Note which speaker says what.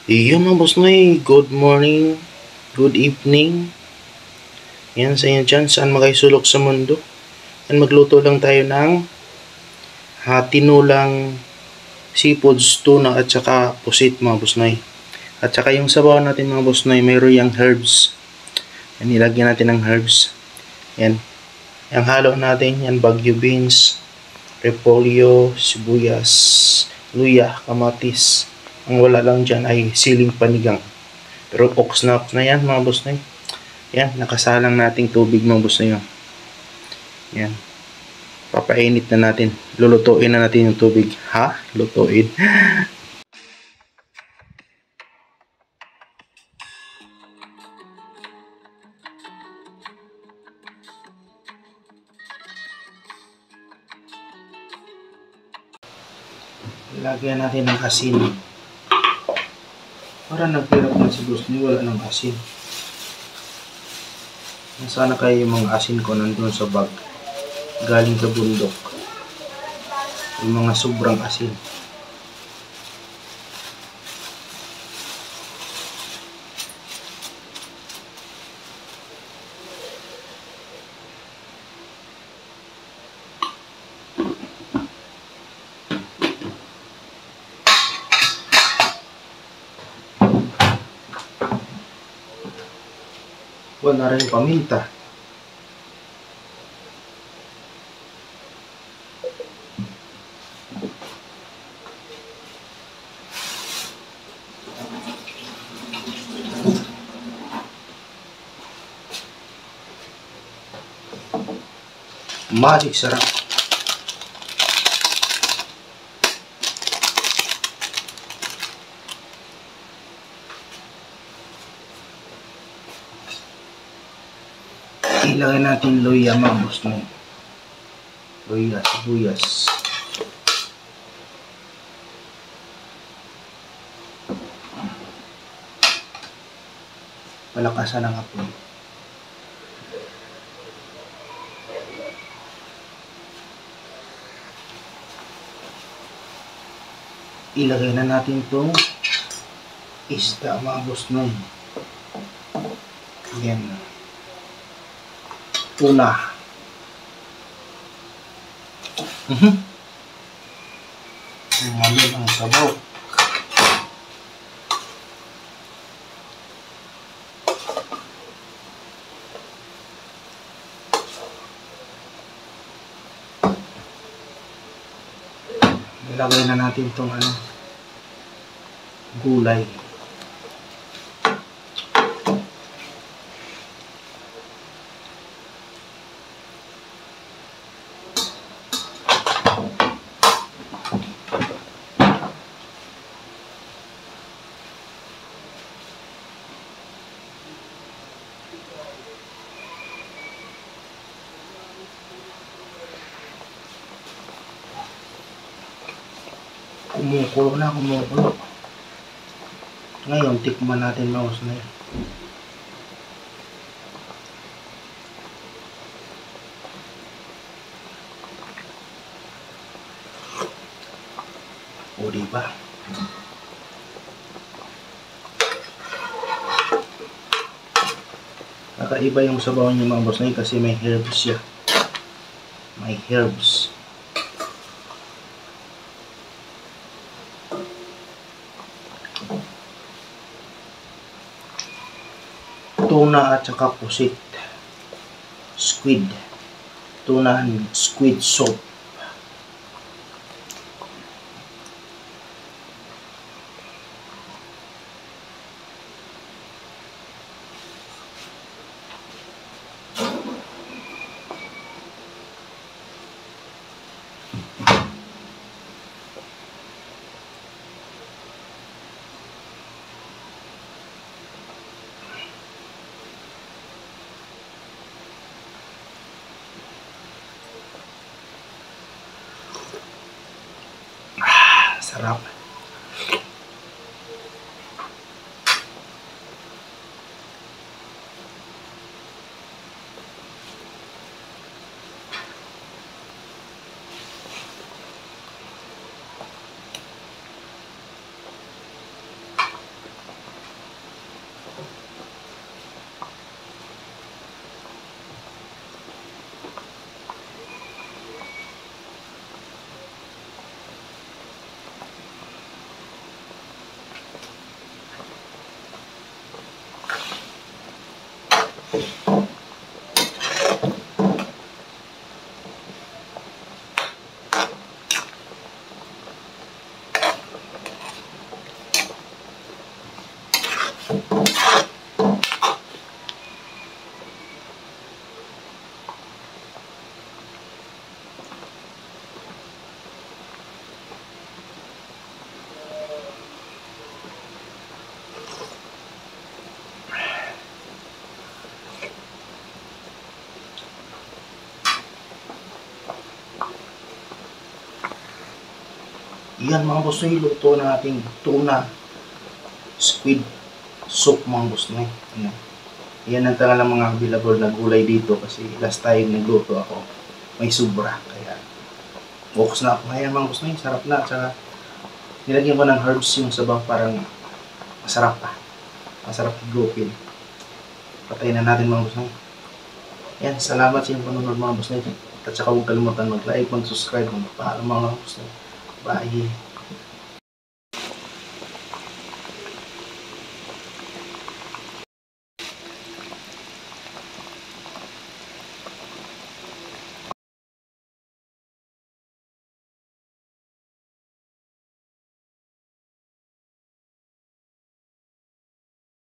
Speaker 1: Iyo mga boss Noy, good morning, good evening. Yan sa inyo dyan, saan makaisulok sa mundo. Yan, magluto lang tayo ng tinulang seafoods, tuna at saka pusit mga boss Noy. At saka yung sabaw natin mga boss Noy, mayroon yung herbs. Yan, nilagyan natin ng herbs. Yan, yung halo natin, yan bagyo beans, repolyo, sibuyas, luya, kamatis. Ang wala lang dyan ay siling panigang. Pero ox na yan mga boss na yun. Yan, nakasalang nating tubig mga boss na yun. Yan. Papainit na natin. Lulutuin na natin yung tubig. Ha? Lutuin. Lagyan natin ng asin. Para nagpirap na si boss niyo, wala ng asin. Nasana kayo yung mga asin ko nandun sa bag. Galing sa bundok. Yung mga sobrang asin. Wala rin paminta. Magic sarap. Ilagay natin luya mga boss na yun. Luya, sibuyas. Palakasan ng apoy. Ilagay na natin itong isda mga boss na yun. Yan. Tuna. Ngayon ang sabaw. Ilagay na natin itong gulay. Kumukulo na, kumukulo. Ngayon, tikman natin mouse na yun. O, diba? Kakaiba yung sabaw niya mga boss na yun kasi may herbs siya. May herbs. Tuna at saka pusit. Squid. Tuna and squid soup. Sarap. Yan mga boss noy, luto na ating tuna squid soup mga boss noy. Ayan. Yan ang talagang mga available na gulay dito kasi last time nagluto ako may sobra kaya focus na ako ngayon mga boss noy. Sarap na, tsaka nilagyan ko ng herbs yung sabaw, parang masarap pa, masarap i-gropin. Patayin na natin mga boss noy. Yan, salamat sa inyong panunod mga boss noy, at saka huwag kalimutan mag-like, mag-subscribe, magpaalam mga boss noy. Bye.